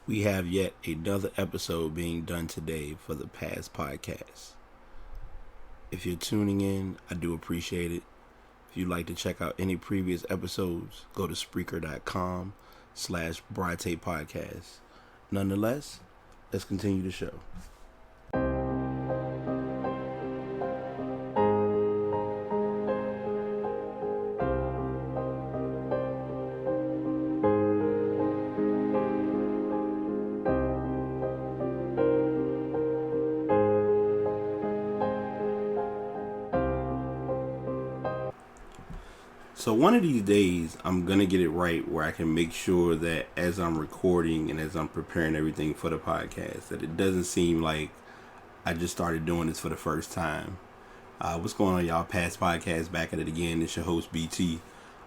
We have yet another episode being done today for the past podcast. If you're tuning in, I do appreciate it. If you'd like to check out any previous episodes, go to Spreaker.com/Brite Podcast. Nonetheless, let's continue the show. So one of these days, I'm going to get it right where I can make sure that as I'm recording and as I'm preparing everything for the podcast, that it doesn't seem like I just started doing this for the first time. What's going on, y'all? Past podcast, back at it again. It's your host, BT.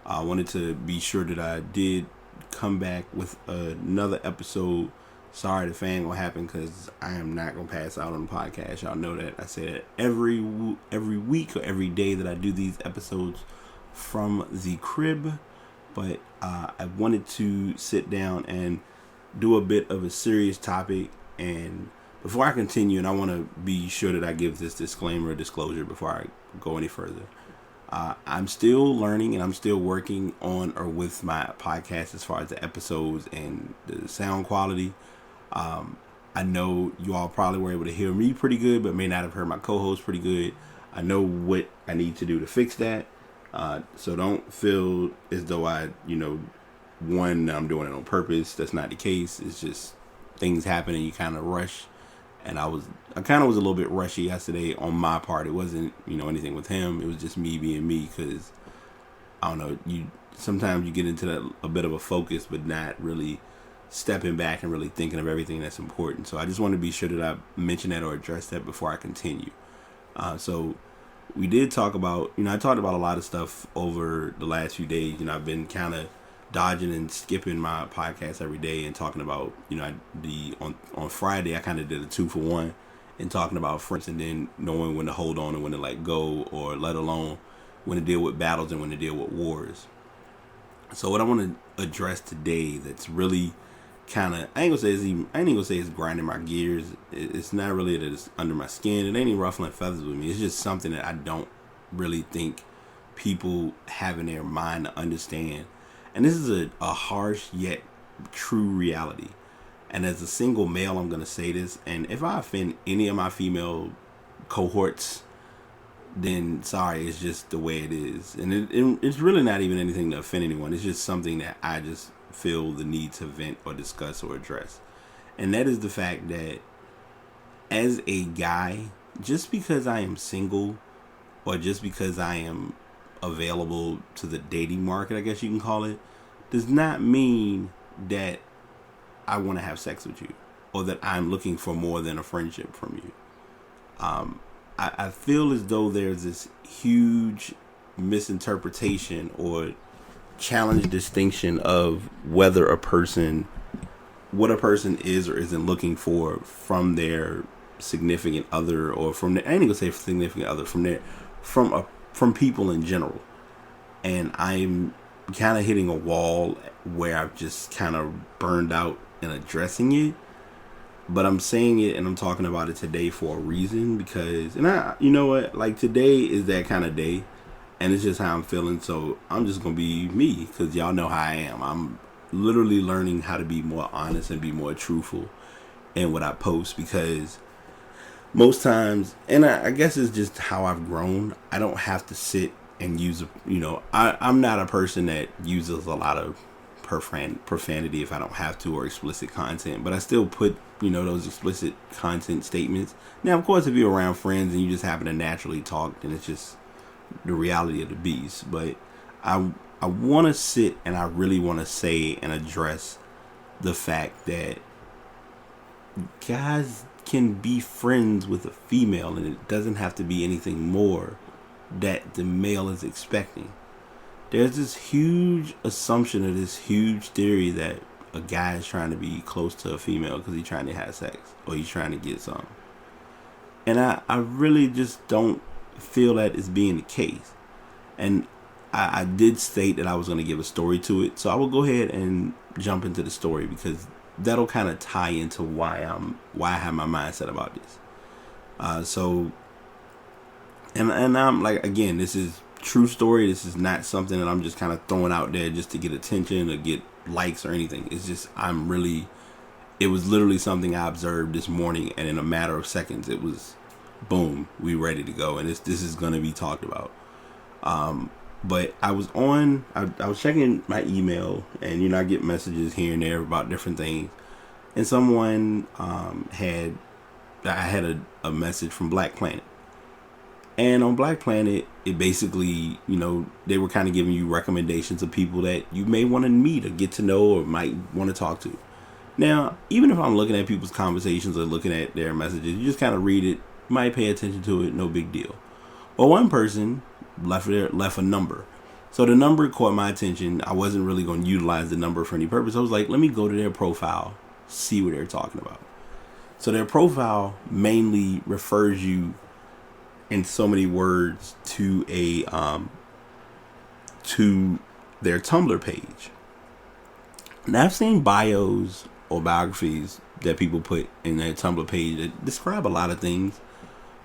I wanted to be sure that I did come back with another episode. Sorry the fan gonna happen because I am not gonna pass out on the podcast. Y'all know that. I say that every week or every day that I do these episodes from the crib, but I wanted to sit down and do a bit of a serious topic. And before I continue, and I want to be sure that I give this disclosure before I go any further. I'm still learning and I'm still working on or with my podcast as far as the episodes and the sound quality. I know you all probably were able to hear me pretty good, but may not have heard my co-host pretty good. I know what I need to do to fix that. So don't feel as though I'm doing it on purpose. That's not the case. It's just things happen and you kind of rush. And I kind of was a little bit rushy yesterday on my part. It wasn't, anything with him. It was just me being me because, I don't know, sometimes you get into a bit of a focus, but not really stepping back and really thinking of everything that's important. So I just want to be sure that I mention that or address that before I continue. So we did talk about, I talked about a lot of stuff over the last few days. I've been kind of dodging and skipping my podcast every day and talking about, on Friday, I kind of did a 2-for-1 and talking about friends and then knowing when to hold on and when to let go, or let alone when to deal with battles and when to deal with wars. So what I want to address today that's really kind of, I ain't gonna say it's grinding my gears. It's not really that it's under my skin. It ain't even ruffling feathers with me. It's just something that I don't really think people have in their mind to understand. And this is a harsh yet true reality. And as a single male, I'm gonna say this. And if I offend any of my female cohorts, then sorry, it's just the way it is. And it's really not even anything to offend anyone. It's just something that I just feel the need to vent or discuss or address. And that is the fact that as a guy, just because I am single or just because I am available to the dating market, I guess you can call it, does not mean that I want to have sex with you or that I'm looking for more than a friendship from you. I feel as though there's this huge misinterpretation or challenge distinction of what a person is or isn't looking for from their significant other, or from their, I ain't gonna say significant other, from people in general. And I'm kind of hitting a wall where I've just kind of burned out in addressing it. But I'm saying it and I'm talking about it today for a reason, because, and like today is that kind of day. And it's just how I'm feeling. So I'm just going to be me, because y'all know how I am. I'm literally learning how to be more honest and be more truthful in what I post, because most times, and I guess it's just how I've grown, I don't have to sit and use, I'm not a person that uses a lot of profanity if I don't have to, or explicit content, but I still put, those explicit content statements. Now, of course, if you're around friends and you just happen to naturally talk, then it's just the reality of the beast. But I want to sit and I really want to say and address the fact that guys can be friends with a female and it doesn't have to be anything more that the male is expecting. There's this huge assumption or this huge theory that a guy is trying to be close to a female because he's trying to have sex or he's trying to get something. And I really just don't feel that is being the case. And I did state that I was going to give a story to it, so I will go ahead and jump into the story because that'll kind of tie into why I have my mindset about this. So and I'm like, again, this is true story. This is not something that I'm just kind of throwing out there just to get attention or get likes or anything. It's just it was literally something I observed this morning, and in a matter of seconds it was boom, we ready to go, and this is going to be talked about. But I was checking my email, and I get messages here and there about different things, and someone I had a message from Black Planet. And on Black Planet, it basically, they were kind of giving you recommendations of people that you may want to meet or get to know or might want to talk to. Now, even if I'm looking at people's conversations or looking at their messages, you just kind of read it, might pay attention to it, no big deal. Well, one person left a number. So the number caught my attention. I wasn't really going to utilize the number for any purpose. I was like, let me go to their profile, see what they're talking about. So their profile mainly refers you in so many words to to their Tumblr page. Now, I've seen bios or biographies that people put in their Tumblr page that describe a lot of things,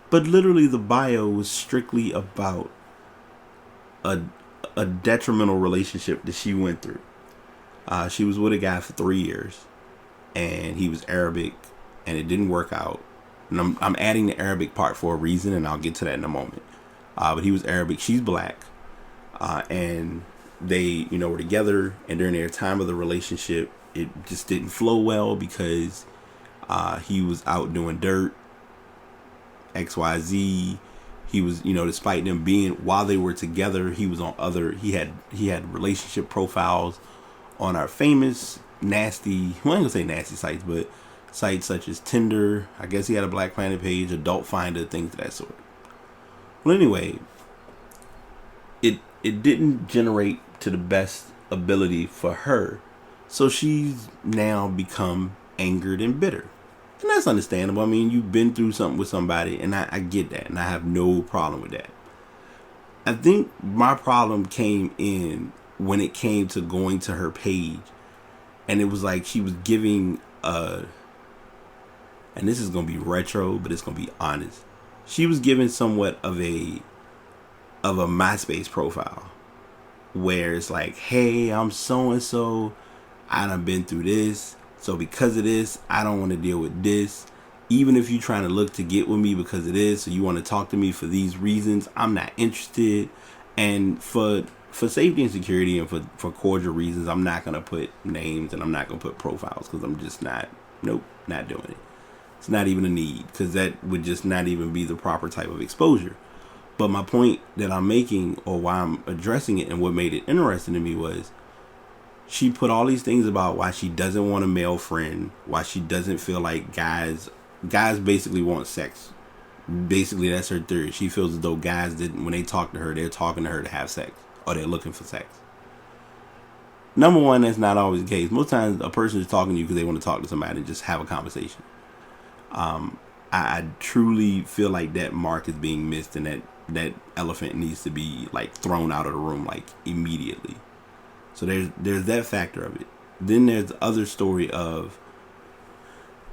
but literally the bio was strictly about a detrimental relationship that she went through. She was with a guy for 3 years, and he was Arabic, and it didn't work out. And I'm adding the Arabic part for a reason, and I'll get to that in a moment. But he was Arabic, she's black, and they, were together. And during their time of the relationship, it just didn't flow well because he was out doing dirt, XYZ. He was, despite them being, while they were together, he was on he had relationship profiles on our famous nasty, well, I'm gonna say nasty sites, but sites such as Tinder. I guess he had a Black Planet page, Adult Finder, things of that sort. Well, anyway, it didn't generate to the best ability for her, so she's now become angered and bitter. And that's understandable. I mean, you've been through something with somebody, and I get that, and I have no problem with that. I think my problem came in when it came to going to her page, and it was like she was giving and this is going to be retro, but it's going to be honest. She was giving somewhat of a MySpace profile where it's like, hey, I'm so-and-so. I done been through this. So because of this, I don't want to deal with this. Even if you're trying to look to get with me because of this, so you want to talk to me for these reasons, I'm not interested. And for safety and security and for cordial reasons, I'm not going to put names and I'm not going to put profiles because I'm just not doing it. It's not even a need because that would just not even be the proper type of exposure. But my point that I'm making, or why I'm addressing it and what made it interesting to me, was she put all these things about why she doesn't want a male friend, why she doesn't feel like guys basically want sex. Basically, that's her theory. She feels as though guys didn't, when they talk to her, they're talking to her to have sex, or they're looking for sex. Number one, that's not always the case. Most times a person is talking to you because they want to talk to somebody and just have a conversation. I truly feel like that mark is being missed, and that elephant needs to be like thrown out of the room like immediately. So there's that factor of it. Then there's the other story of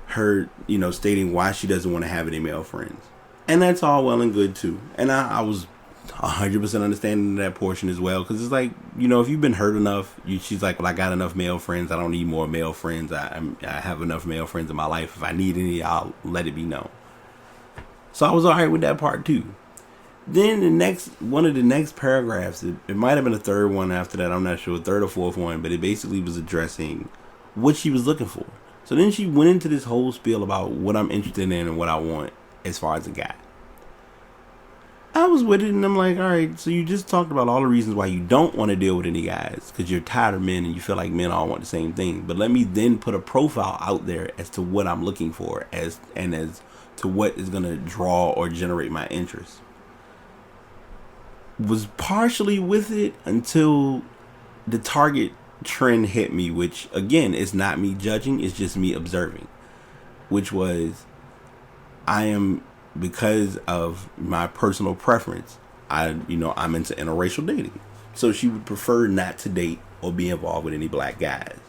her, stating why she doesn't want to have any male friends. And that's all well and good too. And I was 100% understanding that portion as well. Because it's like, if you've been hurt enough, she's like, well, I got enough male friends. I don't need more male friends. I have enough male friends in my life. If I need any, I'll let it be known. So I was all right with that part too. Then one of the next paragraphs, it might have been the third one after that, I'm not sure, third or fourth one, but it basically was addressing what she was looking for. So then she went into this whole spiel about what I'm interested in and what I want as far as a guy. I was with it, and I'm like, all right, so you just talked about all the reasons why you don't want to deal with any guys, because you're tired of men and you feel like men all want the same thing. But let me then put a profile out there as to what I'm looking for, as to what is going to draw or generate my interest. Was partially with it until the target trend hit me, which again is not me judging, it's just me observing, which was, because of my personal preference, I'm into interracial dating. So she would prefer not to date or be involved with any black guys.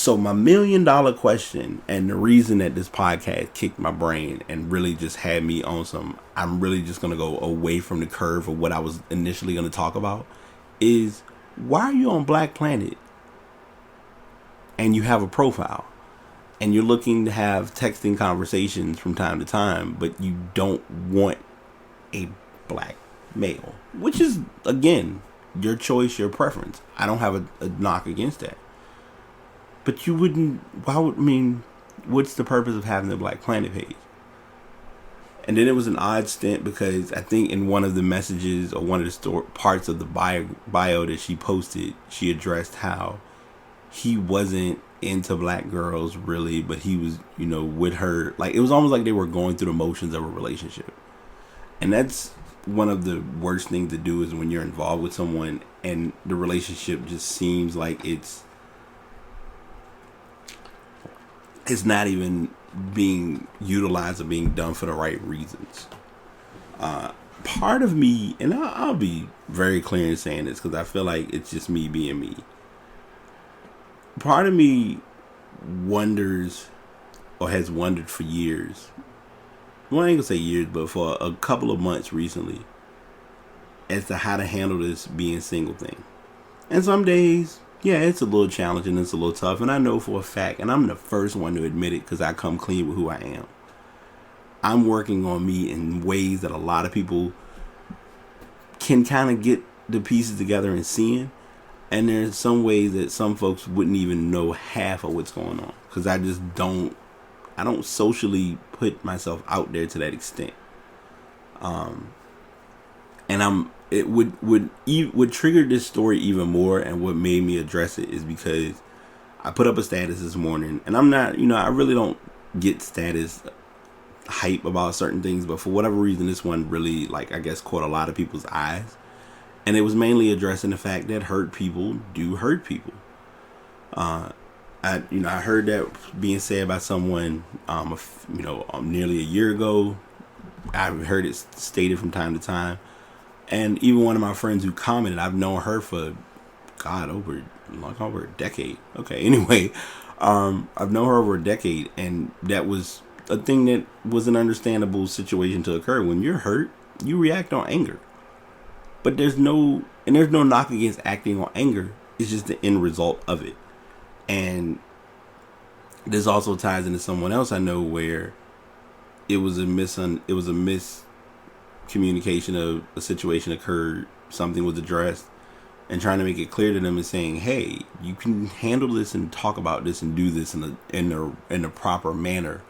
So my $1 million question, and the reason that this podcast kicked my brain and really just had me on some, I'm really just going to go away from the curve of what I was initially going to talk about, is why are you on Black Planet and you have a profile and you're looking to have texting conversations from time to time, but you don't want a black male, which is, again, your choice, your preference. I don't have a knock against that. But you wouldn't, what's the purpose of having the Black Planet page? And then it was an odd stint because I think in one of the messages or one of the parts of the bio that she posted, she addressed how he wasn't into black girls really, but he was, with her. Like, it was almost like they were going through the motions of a relationship. And that's one of the worst things to do, is when you're involved with someone and the relationship just seems like it's not even being utilized or being done for the right reasons. Part of me, and I'll be very clear in saying this because I feel like it's just me being me. Part of me wonders, or has wondered for years, well, I ain't gonna say years, but for a couple of months recently, as to how to handle this being single thing. And some days, yeah, it's a little challenging, it's a little tough, and I know for a fact, and I'm the first one to admit it because I come clean with who I am. I'm working on me in ways that a lot of people can kind of get the pieces together and seeing, and there's some ways that some folks wouldn't even know half of what's going on because I don't socially put myself out there to that extent. And it would trigger this story even more, and what made me address it is because I put up a status this morning, and I'm not, I really don't get status hype about certain things, but for whatever reason, this one really, I guess, caught a lot of people's eyes, and it was mainly addressing the fact that hurt people do hurt people. I heard that being said by someone, nearly a year ago. I've heard it stated from time to time. And even one of my friends who commented, I've known her for, over a decade. Okay, anyway, I've known her over a decade, and that was a thing that was an understandable situation to occur. When you're hurt, you react on anger. But there's no knock against acting on anger. It's just the end result of it. And this also ties into someone else I know where it was a miscommunication of a situation occurred, something was addressed, and trying to make it clear to them and saying, hey, you can handle this and talk about this and do this in the proper manner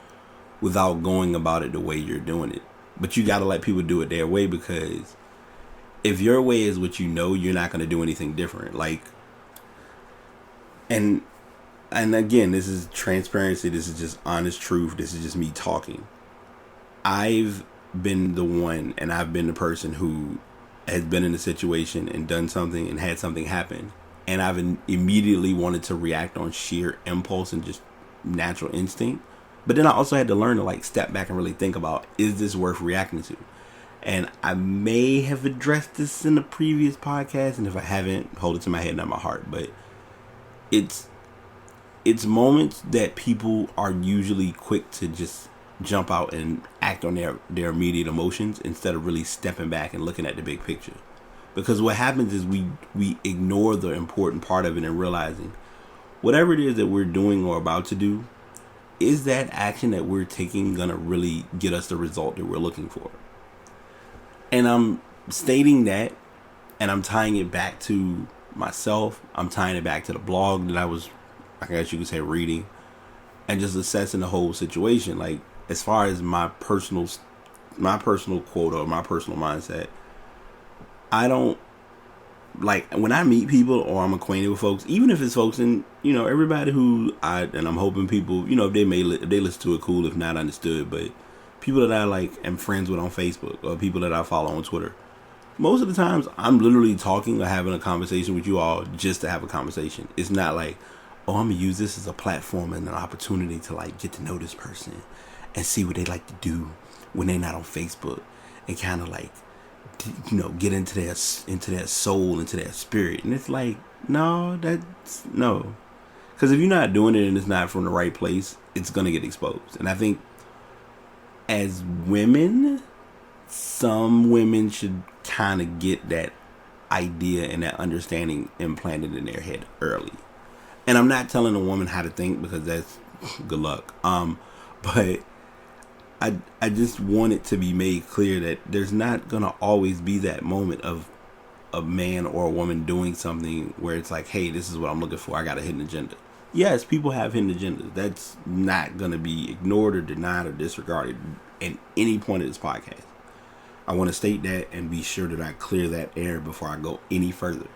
without going about it the way you're doing it. But you got to let people do it their way, because if your way is what you're not going to do anything different. And again, this is transparency. This is just honest truth. This is just me talking. I've been the one, and I've been the person who has been in a situation and done something and had something happen, and I've immediately wanted to react on sheer impulse and just natural instinct. But then I also had to learn to step back and really think about, is this worth reacting to? And I may have addressed this in the previous podcast, and if I haven't, hold it to my head, not my heart. But it's moments that people are usually quick to just jump out and act on their immediate emotions instead of really stepping back and looking at the big picture. Because what happens is we ignore the important part of it and realizing whatever it is that we're doing or about to do, is that action that we're taking gonna really get us the result that we're looking for? And I'm stating that, and I'm tying it back to myself. I'm tying it back to the blog that I was, I guess you could say, reading, and just assessing the whole situation. As far as my personal quota or my personal mindset, I don't when I meet people or I'm acquainted with folks, even if it's folks in, everybody who I'm hoping people, if they listen to it, cool. If not, understood. But people that I am friends with on Facebook, or people that I follow on Twitter, most of the times I'm literally talking or having a conversation with you all just to have a conversation. It's not oh, I'm gonna use this as a platform and an opportunity to get to know this person and see what they like to do when they're not on Facebook, and kind of get into their soul, into their spirit. And it's no. Because if you're not doing it and it's not from the right place, it's going to get exposed. And I think as women, some women should kind of get that idea and that understanding implanted in their head early. And I'm not telling a woman how to think, because that's good luck. But I just want it to be made clear that there's not going to always be that moment of a man or a woman doing something where it's like, hey, this is what I'm looking for. I got a hidden agenda. Yes, people have hidden agendas. That's not going to be ignored or denied or disregarded at any point of this podcast. I want to state that and be sure that I clear that air before I go any further.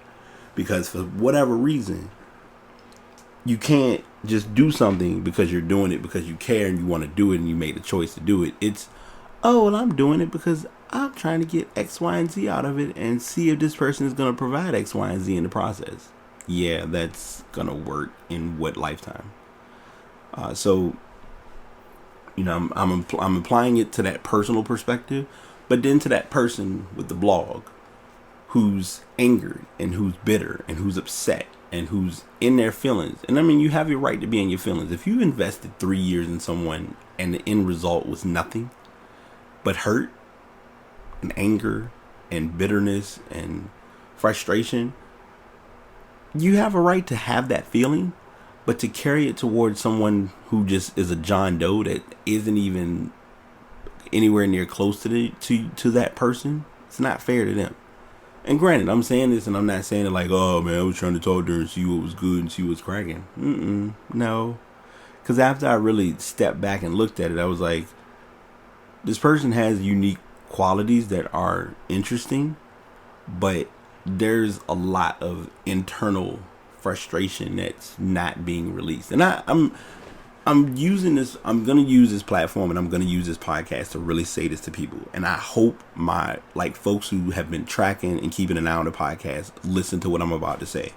Because for whatever reason, you can't just do something because you're doing it because you care and you want to do it and you made a choice to do it. It's, oh, well, I'm doing it because I'm trying to get X, Y, and Z out of it and see if this person is going to provide X, Y, and Z in the process. Yeah, that's going to work in what lifetime? So, you know, I'm applying it to that personal perspective, but then to that person with the blog who's angered and who's bitter and who's upset and who's in their feelings. And I mean, you have your right to be in your feelings. If you invested 3 years in someone and the end result was nothing but hurt and anger and bitterness and frustration, you have a right to have that feeling, but to carry it towards someone who just is a John Doe that isn't even anywhere near close to that person, it's not fair to them. And granted, I'm saying this and I'm not saying it like, oh man, I was trying to talk to her and see what was good and see what's cracking. No. Because after I really stepped back and looked at it, I was like, this person has unique qualities that are interesting, but there's a lot of internal frustration that's not being released. And I'm using this, I'm going to use this platform and I'm going to use this podcast to really say this to people. And I hope my, like, folks who have been tracking and keeping an eye on the podcast listen to what I'm about to say.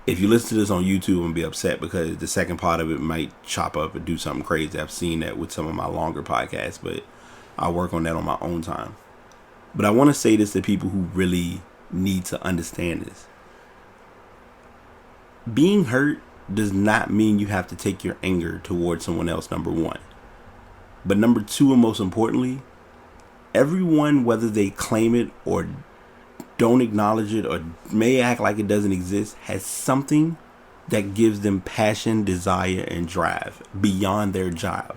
If you listen to this on YouTube and be upset because the second part of it might chop up and do something crazy. I've seen that with some of my longer podcasts, but I'll work on that on my own time. But I want to say this to people who really need to understand this. Being hurt does not mean you have to take your anger towards someone else, number one. But number two, and most importantly, everyone, whether they claim it or don't acknowledge it or may act like it doesn't exist, has something that gives them passion, desire, and drive beyond their job.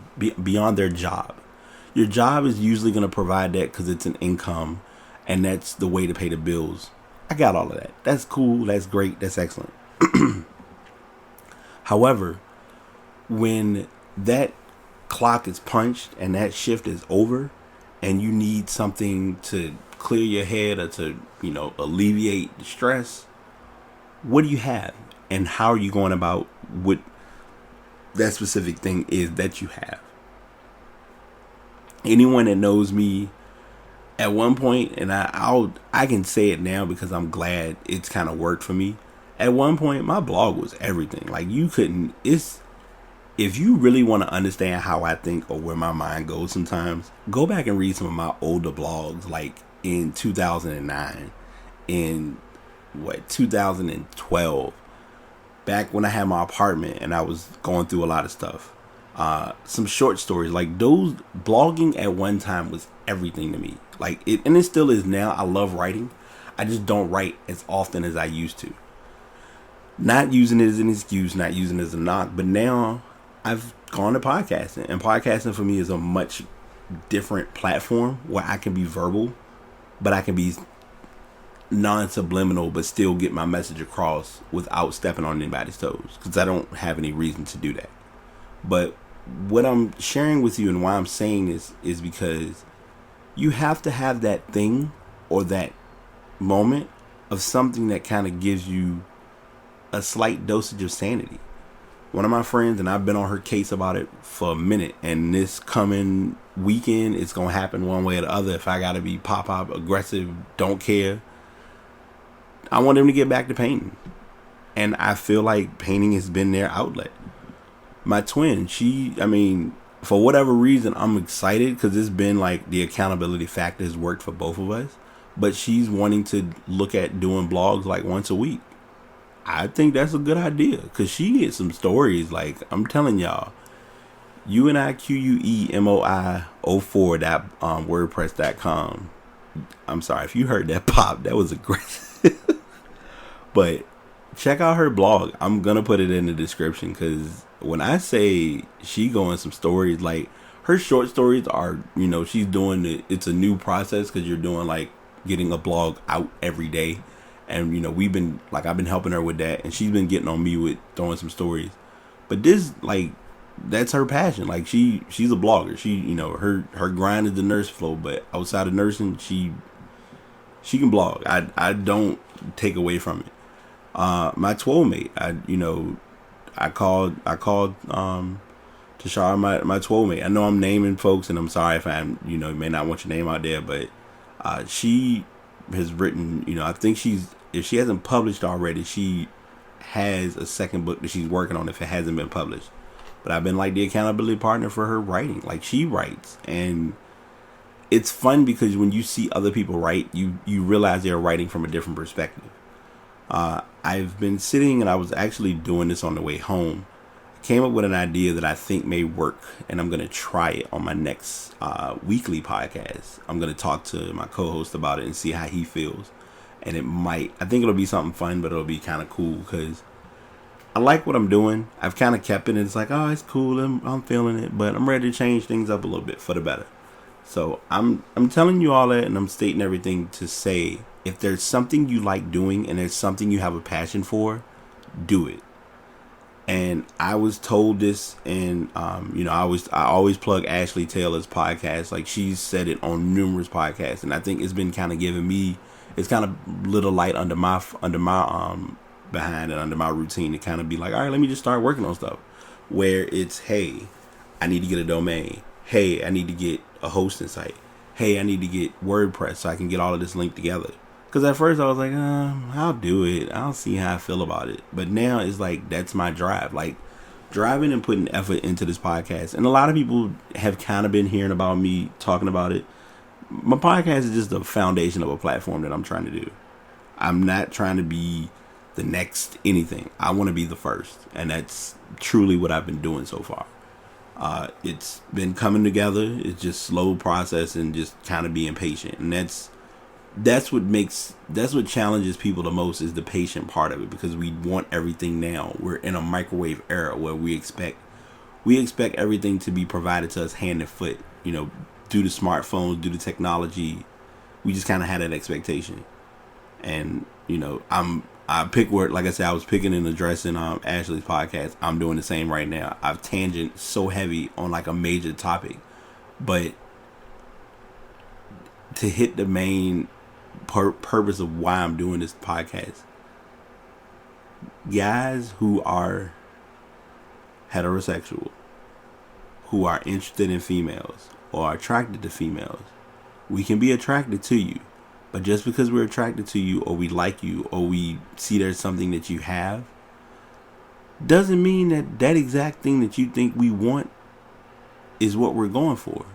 Your job is usually going to provide that because it's an income and that's the way to pay the bills. I got all of that. That's cool. That's great. That's excellent. However, when that clock is punched and that shift is over and you need something to clear your head or to, you know, alleviate the stress, what do you have? And how are you going about what that specific thing is that you have? Anyone that knows me at one point, and I can say it now because I'm glad it's kind of worked for me. At one point, my blog was everything. Like, you couldn't, if you really want to understand how I think or where my mind goes sometimes, go back and read some of my older blogs, like in 2009, in 2012, back when I had my apartment and I was going through a lot of stuff. Some short stories, like those, blogging at one time was everything to me. Like it, and it still is now. I love writing. I just don't write as often as I used to. Not using it as an excuse, not using it as a knock, but now I've gone to podcasting, and podcasting for me is a much different platform where I can be verbal, but I can be non-subliminal, but still get my message across without stepping on anybody's toes, because I don't have any reason to do that. But what I'm sharing with you and why I'm saying this is because you have to have that thing or that moment of something that kind of gives you a slight dosage of sanity. One of my friends, and I've been on her case about it for a minute, and this coming weekend it's gonna happen one way or the other. If I gotta be pop aggressive, don't care, I want them to get back to painting. And I feel like painting has been their outlet. My twin, for whatever reason, I'm excited because it's been like the accountability factor has worked for both of us, but she's wanting to look at doing blogs like once a week. I think that's a good idea because she gets some stories. Like I'm telling y'all, UNIQUEMOI04 WordPress.com. I'm sorry if you heard that pop. That was aggressive. But check out her blog. I'm gonna put it in the description because when I say she going some stories, like her short stories are, she's doing it. It's a new process because you're doing like getting a blog out every day, and I've been helping her with that, and she's been getting on me with throwing some stories. But this, like, that's her passion. Like she's a blogger. She, her grind is the nurse flow, but outside of nursing, she can blog. I don't take away from it. My 12 mate, I called Tashara, my 12 mate. I know I'm naming folks, and I'm sorry if I'm, may not want your name out there, but she has written, I think if she hasn't published already, she has a second book that she's working on if it hasn't been published. But I've been like the accountability partner for her writing. Like she writes, and it's fun because when you see other people write, you realize they're writing from a different perspective. I've been sitting and I was actually doing this on the way home. I came up with an idea that I think may work, and I'm going to try it on my next weekly podcast. I'm going to talk to my co-host about it and see how he feels. And I think it'll be something fun, but it'll be kind of cool because I like what I'm doing. I've kind of kept it, and it's like, oh, it's cool. I'm feeling it, but I'm ready to change things up a little bit for the better. So I'm telling you all that, and I'm stating everything to say, if there's something you like doing and there's something you have a passion for, do it. And I was told this, and I always plug Ashley Taylor's podcast. Like she's said it on numerous podcasts, and I think it's been kind of giving me, it's kind of little light under my behind and under my routine to kind of be like, all right, let me just start working on stuff. Where it's, hey, I need to get a domain. Hey, I need to get a hosting site. Hey, I need to get WordPress so I can get all of this linked together. Because at first I was like, I'll do it. I'll see how I feel about it. But now it's like, that's my drive. Like, driving and putting effort into this podcast. And a lot of people have kind of been hearing about me talking about it. My podcast is just the foundation of a platform that I'm trying to do. I'm not trying to be the next anything. I want to be the first. And that's truly what I've been doing so far. It's been coming together. It's just slow process and just kind of being patient. And that's what challenges people the most, is the patient part of it, because we want everything now. We're in a microwave era where we expect everything to be provided to us hand and foot, due to smartphones, due to technology. We just kind of had that expectation. And, I pick word, like I said, I was picking and addressing Ashley's podcast. I'm doing the same right now. I've tangent so heavy on like a major topic, but to hit the main purpose of why I'm doing this podcast, guys who are heterosexual, who are interested in females or are attracted to females, we can be attracted to you. But just because we're attracted to you, or we like you, or we see there's something that you have, doesn't mean that exact thing that you think we want is what we're going for.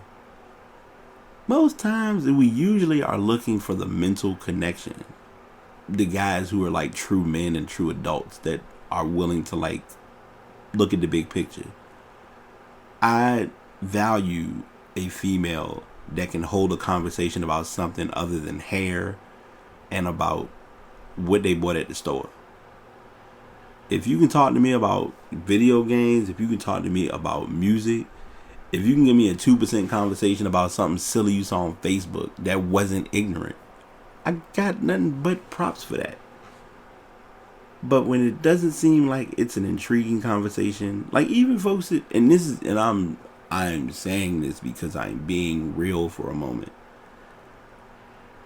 Most times we usually are looking for the mental connection. The guys who are like true men and true adults that are willing to like look at the big picture. I value a female that can hold a conversation about something other than hair and about what they bought at the store. If you can talk to me about video games, if you can talk to me about music, if you can give me a 2% conversation about something silly you saw on Facebook that wasn't ignorant, I got nothing but props for that. But when it doesn't seem like it's an intriguing conversation, like even folks that, I'm saying this because I'm being real for a moment.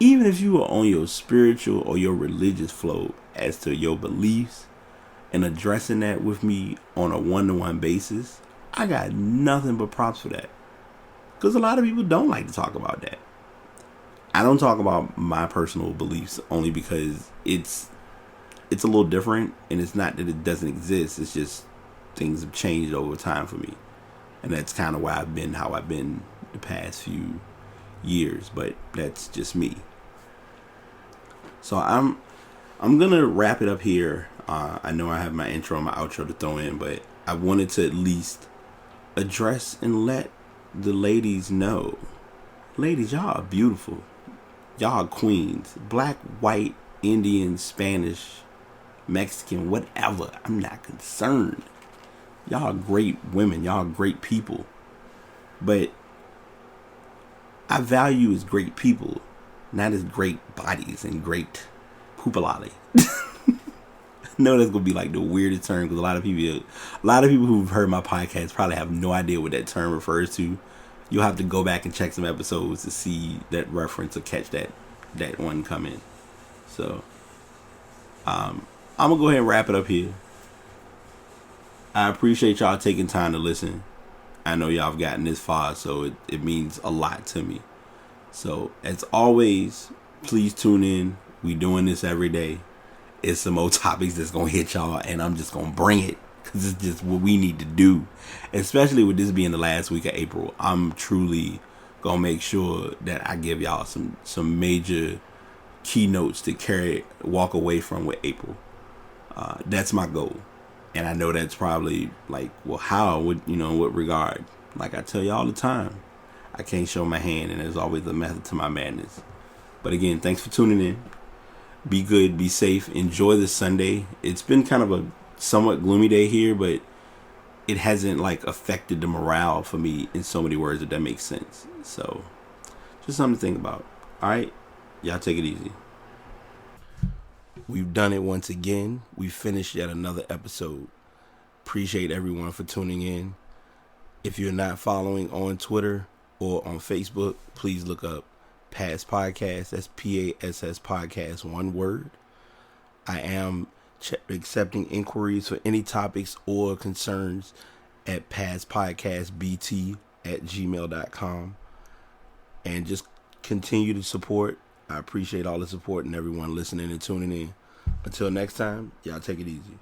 Even if you are on your spiritual or your religious flow as to your beliefs and addressing that with me on a one-to-one basis, I got nothing but props for that. Because a lot of people don't like to talk about that. I don't talk about my personal beliefs only because it's a little different, and it's not that it doesn't exist. It's just things have changed over time for me. And that's kind of why I've been how I've been the past few years. But that's just me. So I'm going to wrap it up here. I know I have my intro and my outro to throw in, but I wanted to at least address and let the ladies know. Ladies, y'all are beautiful. Y'all are queens. Black, white, Indian, Spanish, Mexican, whatever. I'm not concerned. Y'all are great women. Y'all are great people. But I value as great people, not as great bodies and great poopalali. No, that's gonna be like the weirdest term because a lot of people who've heard my podcast probably have no idea what that term refers to. You'll have to go back and check some episodes to see that reference or catch that one come in. So, I'm gonna go ahead and wrap it up here. I appreciate y'all taking time to listen. I know y'all have gotten this far, so it means a lot to me. So, as always, please tune in. We doing this every day. It's some more topics that's gonna hit y'all, and I'm just gonna bring it because it's just what we need to do. Especially with this being the last week of April, I'm truly gonna make sure that I give y'all some major keynotes to walk away from with April. That's my goal, and I know that's probably like, well, how? What regard? Like I tell you all the time, I can't show my hand, and there's always a method to my madness. But again, thanks for tuning in. Be good, be safe, enjoy this Sunday. It's been kind of a somewhat gloomy day here, but it hasn't like affected the morale for me in so many words, if that makes sense. So just something to think about. All right, y'all take it easy. We've done it once again. We finished yet another episode. Appreciate everyone for tuning in. If you're not following on Twitter or on Facebook, please look up Pass Podcast. That's PASS Podcast, one word. I am accepting inquiries for any topics or concerns at passpodcastbt@gmail.com. And just continue to support. I appreciate all the support and everyone listening and tuning in. Until next time, y'all take it easy.